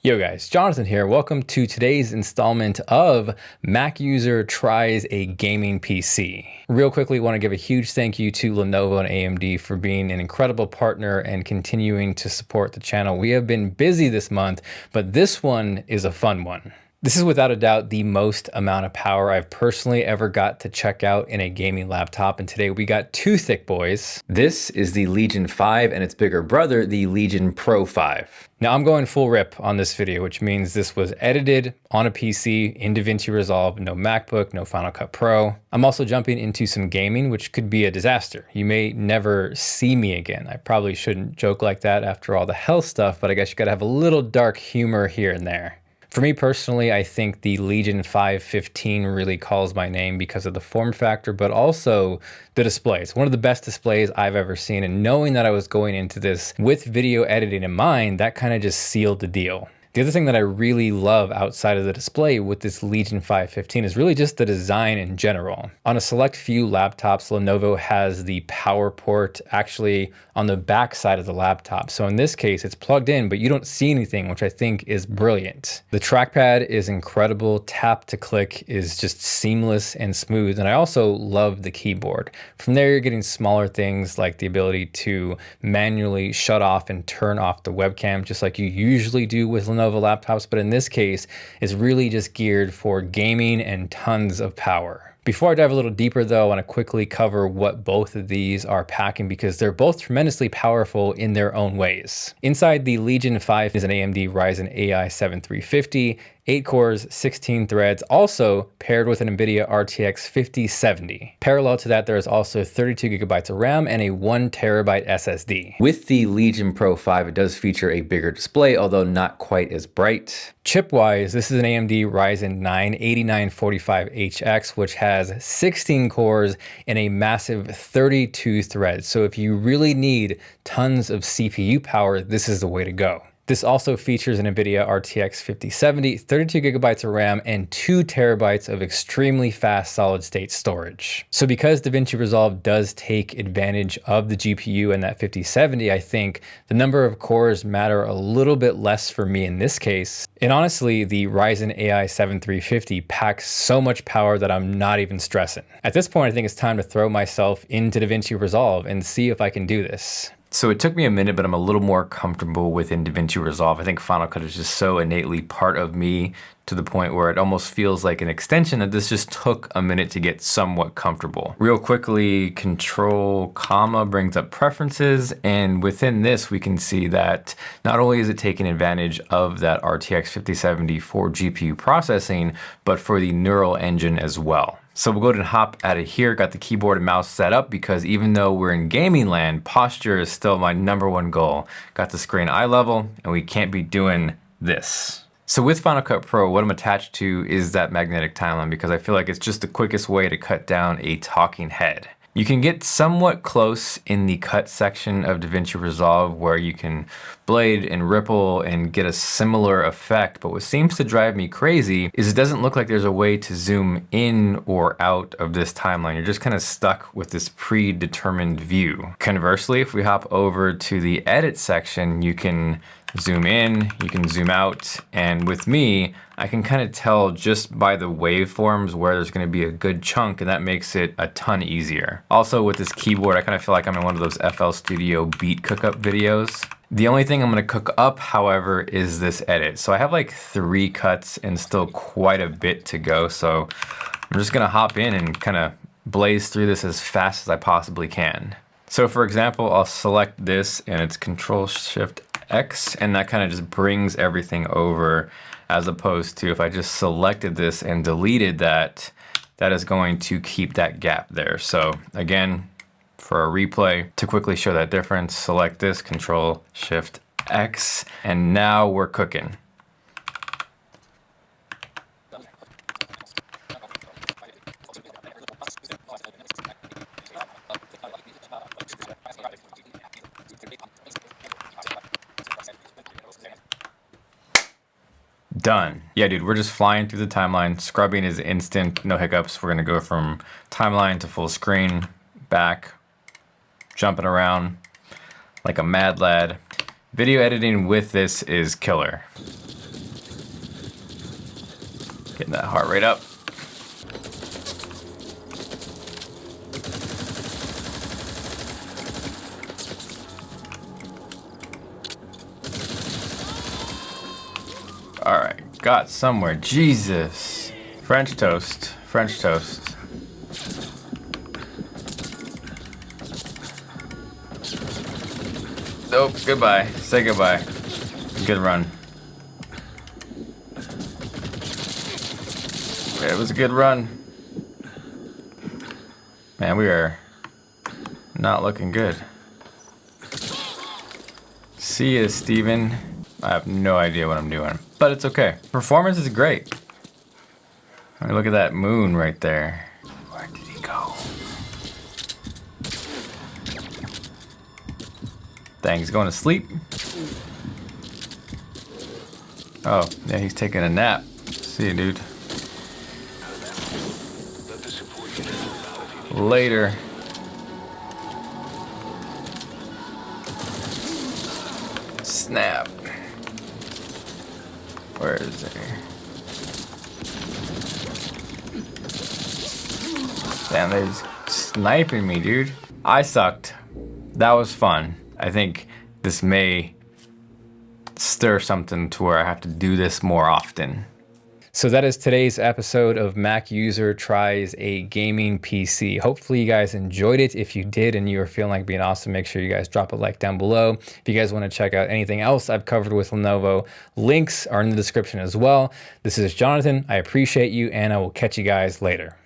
Yo guys, Jonathan here. Welcome to today's installment of Mac User Tries a Gaming PC. Real quickly, want to give a huge thank you to Lenovo and AMD for being an incredible partner and continuing to support the channel. We have been busy this month, but this one is a fun one. This is without a doubt the most amount of power I've personally ever got to check out in a gaming laptop, and today we got two thick boys. This is the Legion 5 and its bigger brother, the Legion Pro 5. Now I'm going full rip on this video, which means this was edited on a PC in Davinci Resolve, no MacBook, no Final Cut Pro. I'm also jumping into some gaming, which could be a disaster. You may never see me again. I probably shouldn't joke like that after all the health stuff, but I guess you gotta have a little dark humor here and there. For me personally, I think the Legion 515 really calls my name because of the form factor, but also the display. It's one of the best displays I've ever seen, and knowing that I was going into this with video editing in mind, that kind of just sealed the deal. The other thing that I really love outside of the display with this Legion 515 is really just the design in general. On a select few laptops, Lenovo has the power port actually on the back side of the laptop. So in this case, it's plugged in, but you don't see anything, which I think is brilliant. The trackpad is incredible. Tap to click is just seamless and smooth. And I also love the keyboard. From there, you're getting smaller things like the ability to manually shut off and turn off the webcam, just like you usually do with Lenovo laptops, but in this case, it's really just geared for gaming and tons of power. Before I dive a little deeper though, I want to quickly cover what both of these are packing because they're both tremendously powerful in their own ways. Inside the Legion 5 is an AMD Ryzen AI 7350, 8 cores, 16 threads, also paired with an NVIDIA RTX 5070. Parallel to that, there is also 32 gigabytes of RAM and a 1 terabyte SSD. With the Legion Pro 5, it does feature a bigger display, although not quite as bright. Chip-wise, this is an AMD Ryzen 9 8945HX, which has 16 cores and a massive 32 threads. So if you really need tons of CPU power, this is the way to go. This also features an NVIDIA RTX 5070, 32 gigabytes of RAM, and 2 terabytes of extremely fast solid-state storage. So because Davinci Resolve does take advantage of the GPU and that 5070, I think the number of cores matter a little bit less for me in this case. And honestly, the Ryzen AI 7350 packs so much power that I'm not even stressing. At this point, I think it's time to throw myself into Davinci Resolve and see if I can do this. So it took me a minute, but I'm a little more comfortable within Davinci Resolve. I think Final Cut is just so innately part of me to the point where it almost feels like an extension that this just took a minute to get somewhat comfortable. Real quickly, Control comma brings up preferences, and within this we can see that not only is it taking advantage of that RTX 5070 for GPU processing, but for the neural engine as well. So we'll go ahead and hop out of here. Got the keyboard and mouse set up because even though we're in gaming land, posture is still my #1 goal. Got the screen eye level and we can't be doing this. So with Final Cut Pro, what I'm attached to is that magnetic timeline because I feel like it's just the quickest way to cut down a talking head. You can get somewhat close in the cut section of Davinci Resolve where you can blade and ripple and get a similar effect, but what seems to drive me crazy is it doesn't look like there's a way to zoom in or out of this timeline. You're just kind of stuck with this predetermined view. Conversely, if we hop over to the edit section, you can zoom in, you can zoom out, and with me, I can kind of tell just by the waveforms where there's going to be a good chunk, and that makes it a ton easier. Also with this keyboard, I kind of feel like I'm in one of those FL Studio beat cookup videos. The only thing I'm going to cook up, however, is this edit. So I have like 3 cuts and still quite a bit to go, so I'm just going to hop in and kind of blaze through this as fast as I possibly can. So for example, I'll select this and it's Control-Shift-X, and that kind of just brings everything over, as opposed to if I just selected this and deleted that, that is going to keep that gap there. So again, for a replay, to quickly show that difference, select this, Control-Shift-X, and now we're cooking. Done. Yeah, dude, we're just flying through the timeline. Scrubbing is instant, no hiccups. We're gonna go from timeline to full screen, back, jumping around like a mad lad. Video editing with this is killer. Getting that heart rate up. All right, got somewhere. Jesus. French toast. French toast. Nope, goodbye. Say goodbye. Good run. It was a good run. Man, we are not looking good. See ya, Steven. I have no idea what I'm doing, but it's okay. Performance is great. I mean, look at that moon right there. Where did he go? Dang, he's going to sleep. Oh, yeah, he's taking a nap. See you, dude. Later. Snap. Where is he? Damn, they're sniping me, dude. I sucked. That was fun. I think this may stir something to where I have to do this more often. So that is today's episode of Mac User Tries a Gaming PC. Hopefully you guys enjoyed it. If you did and you are feeling like being awesome, make sure you guys drop a like down below. If you guys want to check out anything else I've covered with Lenovo, links are in the description as well. This is Jonathan. I appreciate you, and I will catch you guys later.